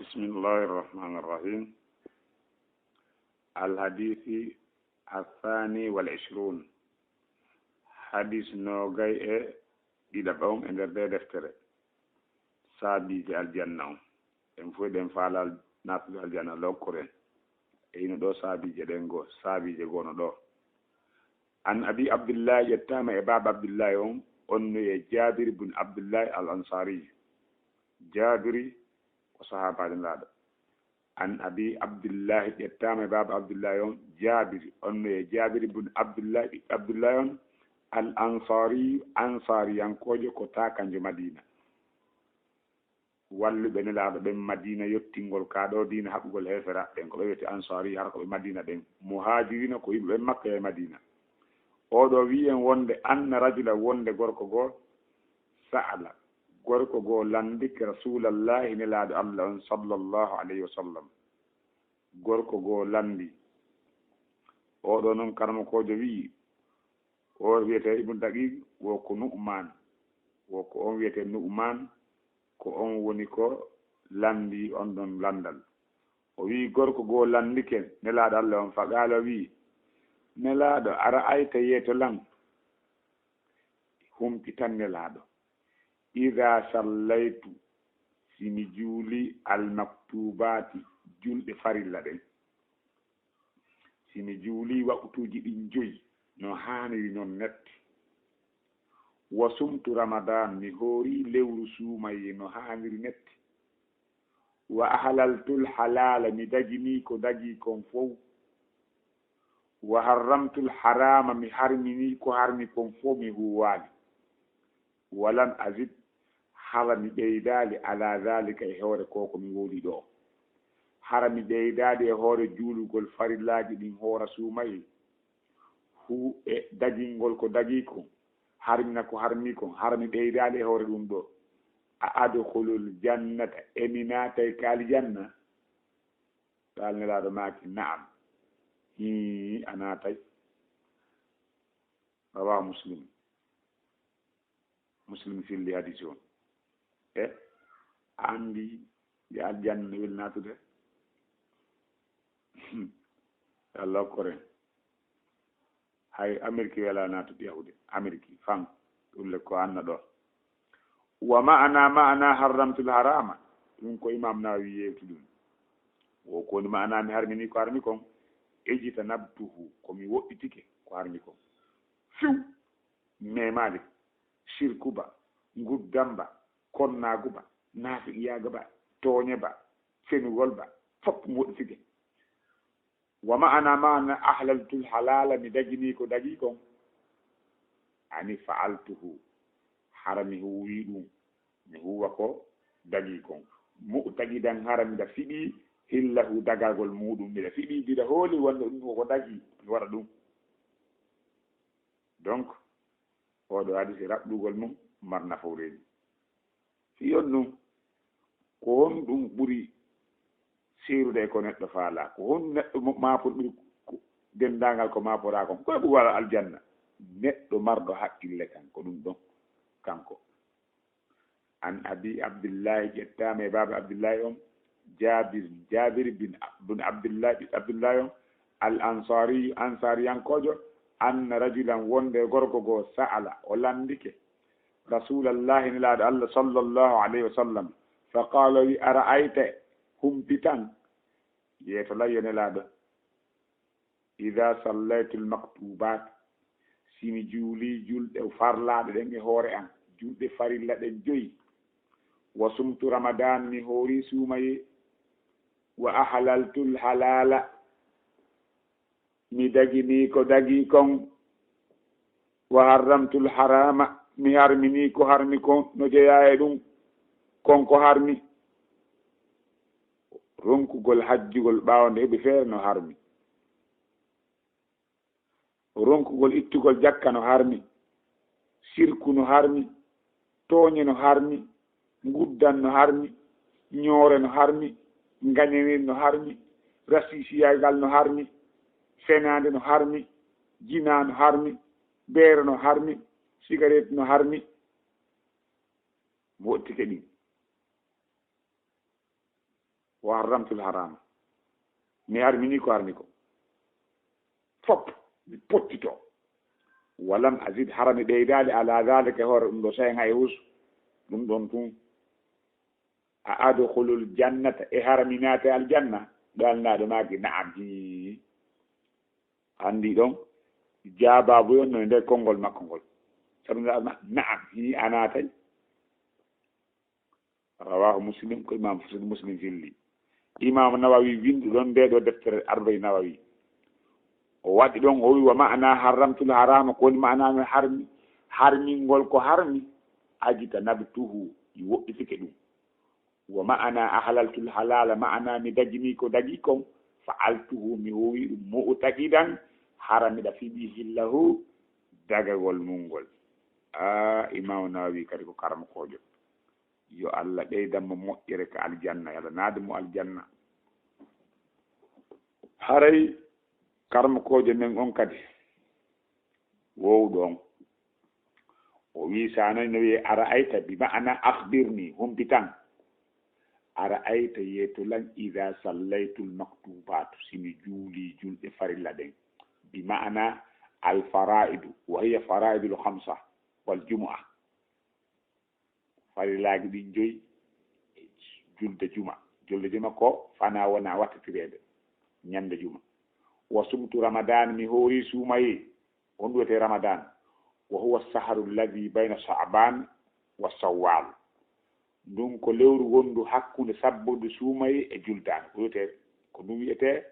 بسم الله الرحمن الرحيم. الحديث الثاني والعشرون حديث نوغاي إلى بوم إن der deftere saabiiji aljanna on en fof ɗen faalal naatude aljanna lokkuren e ino ɗo saabiije ɗen goo saabiije gono ɗo an abi abdillahi yettama e baba abdillahi on no e jabir bun abdillahi al ansari jabiri ko sahabaade laaɗo an abi abdillahi ƴettama e baba abdillahi on jabiri on no e jabiri bun abdillahi on al ansari yankojo ko ta kanjo madina walluɓe nelaaɗo ɓen madina yettingol kaɗo dina haɓugol hefera ɓen ko ɓe wiyete ansari hara ko ɓe madina ɓen muhajirina ko yimɓe ɓen makka e madina oɗo wi en wonde anna rajula wonde gorko goo sa'ala gorko goo landike rasulallahi nelaaɗo allah on sallllahu alayhi wa sallam gorko goo landi oɗo noon karmakojo wi o wiyete ibnu daqiq wo ko nu'man wo ko on wiyete nu'man ko on woni ko landi on ɗon landal o wi gorko goo landike nelaaɗo allah on faqala wi nelaaɗo ara ayta yeeto lan humpitan nelaaɗo ida sallaytu simi juuli almaktubati julɗe farilla ɗen simi juuli waktuji ɗin joyi no haaniri noon netti wa sumtu ramadan mi hoori lewru suumaye no haaniri netti wa ahlaltul halala mi dagini ko dagi kon fof wa harramtul harama mi harmini ko harmi kon fof mi huwani walam azid hara mi ɓeydali ala zalika e hoore koko mi woli ɗo hara mi ɓeydali e hoore juulugol farillaji ɗin hoora suumaye hu e dagingol ko dagi ko harmina ko harmi ko hara mi ɓeydali e hoore ɗum ɗo a adkhulul jannata emi naatay kaali janna kaal nelaɗo maaki naam hi a naatay rawahu muslim filli hadis on e andi nde aljanna no weli naatude allah okkoren hay Amérique wela naatude yahude Amérique fan ɗulle ko anna ɗo wa ma'ana harramtul harama ɗum ko imam Nawawi yewti ɗum wo koni ma'ana mi harmini ko harmi kon ejita nabtuhu komi woɗɗitike ko harmi kon fiw memade shirkuba nguddamba konnaguba naafiqiyaga tooñeba fenugol ba fof mi woɗɗitike wa ma'ana ahlaltul halala mi dagini ko dagi kon ani fa'altuhu harami huwi ɗum mi huwa ko dagi kon mu'taqidan harami da fiɗi hillahu dagagol muɗum mbiɗa fiɗi mbiɗa hooli wonde ɗum ko dagi mi waɗa ɗum donc oɗo hadisi raɓɗugol mum mar nafawreji fiyon ɗum ko hon ɗum ɓuri sirude ko neɗɗo faala ko hon neɗɗo mapor ɓuri dendagal ko mapora kon koye ɓuri wala aljanna neɗɗo marɗo haqqille kan ko ɗum ɗon kanko an abi abdillahi ƴettama e baba abdillahi on jabir bin abdillahi on al ansariyankojo anna rajulan wonde gorko goo sa'ala o landike rasulallahi nelaaɗo allah sallllahu alayhi wa sallam fa qala wi ara ayta humpitan yeeto layyo nelaaɗo ida sallaytu lmaktubat simi juuli julɗe farlaaɗe ɗen e hoore an julɗe farilla ɗen joyi wa sumtu ramadan mi hoori suumaye wa ahlaltul halala mi dagini ko dagi kon wa harramtul harama mi harmini ko harmi kon no jeeya e ɗum konko harmi ronkugol hajjugol ɓawnde heɓi feere no harmi ronkugol ittugol jakka no harmi sirku no harmi tooñe no harmi nguddan no harmi ñoore no harmi ngañenir no harmi rasisiyagal no harmi fenade no harmi jina no harmi beere no harmi cigarette no harmi mo wottike ɗin wa harramtul harama mi harmini ko harmi ko fop mi pottito walam azid harami ɓeydade ala dalika hoore ɗum ɗo sayen hay hus ɗum ɗon tun a adkhulul jannata e haraminate aljanna ɗalnaɗo maki naam hi andi ɗon jaababu yon no nder konngol makko ngol sabu naam hi a natay rawahu muslim ko imam muslim filli imam nawawi windu ɗon nde ɗo deftere arba'in nawawi o waɗi ɗon o wi wa ma'ana harramtul harama ko woni ma'ana harmingol ko harmi ajita nabtuhu mi woɗɗitike ɗum wa ma'ana ahlaltul halala ma'ana mi dagini ko dagi kon fa'altuhu mi howi ɗum mu'taqidan haramiɗa fiɓi hillahu dagagol mungol imam nawawi kadi ko karmakojo yo Allah ɓeydanmo moƴƴere ka aljanna yalla naade mo aljanna haray karmakojo men on kadi wowɗon o wi sanani no wiye ara ayta bi ma'ana akhbirni humpitan ara ayta yeetolan ida sallaytul maktubatu simi juuli julɗe farilla ɗen bi ma'ana al faraidu wa hiya faraidul khamsa wal jumu'a farillaji ɗin joyi julde juma ko fana wona wattitirede ñande juma wa sumtu ramadan mi hoori suumayi on ɗuwete ramadan wa huwa saharu alladi bayna sha'ban wa shawwal ɗum ko lewru wondu hakkude sabbude suumayi e juldane ko wiyete ko ɗum wiyete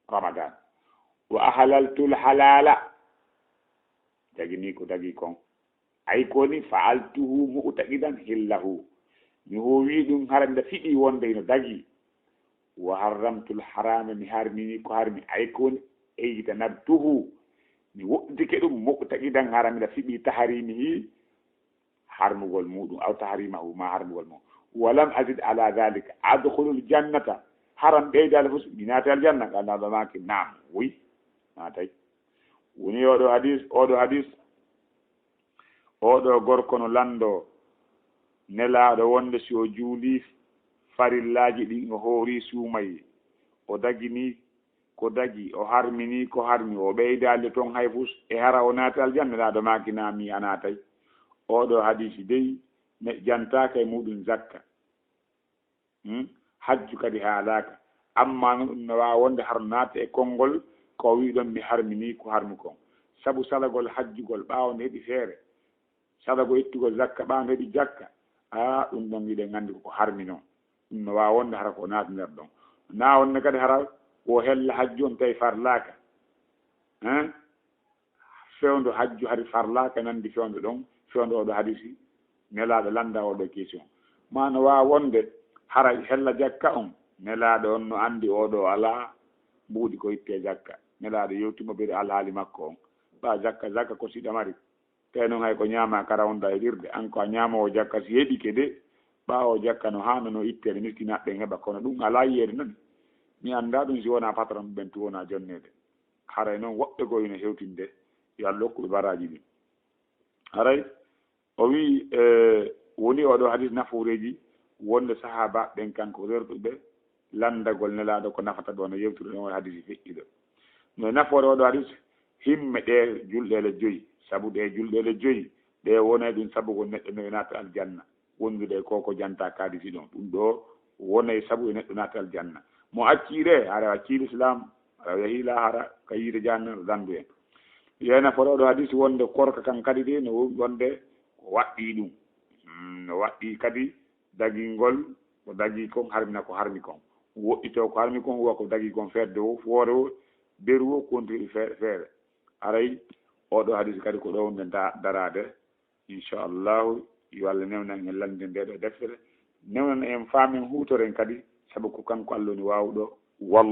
ramadan wa ahalaltul halala dagini ko dagi kon ay koni fa'altuhu mu'taqidan hillahu mi howi ɗum haranda fiɗi wonde no dagi wa harramtul harama mi harmini ko harmi ay koni eytanabtuhu mi woɗɗitike ɗum mu'taqidan haramiɗa fiɗi taharimihi harmugol muɗum aw tahrimahu ma harmugol muɗum walam azid ala dhalika adkhulul jannata haram ɓeydade fof mi naati aljanna gannaɗo maki nam oui natay woni oɗo hadis oɗo gorko no lando nelaɗo wonde si o juuli farillaji ɗin o hoori suumayi o dagini ko dagi o harmini ko harmi o ɓeydade toon hay fus e hara o naati aljanna nelaɗo maki nami a natay oɗo hadisi dey ne jantaka e muɗum zakka hajju kadi haalaka amma noon ɗum no wawa wonde har naata e konngol ko wi ɗon mi harmini ko harmi kon saabu salagol hajjugol ɓawde heeɓi feere sadago ittugol zakka ɓawde heeɓi jakka ɗum ɗon wiɗen gandi koko harmi noon ɗum no wawa wonde hara ko naati nder ɗon na wonne kadi hara o hella hajju on tawi farlaka fewndo hajju hari farlaka nandi fewndo ɗon fewndo oɗo hadisi nelaɗo landa oɗo question ma no wawa wonde hara hella jakka on nelaɗo on no andi oɗo ala mbuuɗi ko itte jakka nelaɗo yewtimo ɓeɗe alhaali makko on ɓa zakka ko siɗa mari te noon hay ko ñaama kara wonda e hirde an ko a ñamowo jakka si heeɗike de ɓawo jakka no hanono ittede miskinaɓe heeɓa kono ɗum ala yiyeede noon mi anda ɗum si wona patron ɓen tu wona jonnede haray noon woɓɓe goyno hewtinde yo Allah hokkuɓe baraji ɗi haray o wi woni oɗo hadis nafuureji wonde sahaba ɓen kanko rerɗuɓe landagol nelaɗo ko nafata ɗo no yewtude ɗon hadisi feƴƴiɗo no nafoore oɗo hadis himme ɗe julɗele joyyi sabu ɗe julɗele joyyi ɗe wone ɗum sabugo neɗɗo no naata aljanna wondude koko janta kadisi ɗon ɗum ɗo wonay sabu e neɗɗo naata aljanna mo accire hara accir islam ara yahi lahara ka yiide jahannama dandu en yena fo ɗo hadis wonde korka kan kadi de no wonde ko waɗɗi ɗum no waɗɗi kadi dagingol ko dagi kon harmina ko harmi kon woɗɗito ko harmi kon huwa ko dagi kon fedde o foore o beru o kontiɗi feere aray oɗo hadis kadi ko ɗo wonde darade inchallahu yo Allah newnan en lande nde ɗo deftere newnan en faamen huutoren kadi sabu ko kanko Allah ni wawɗo walla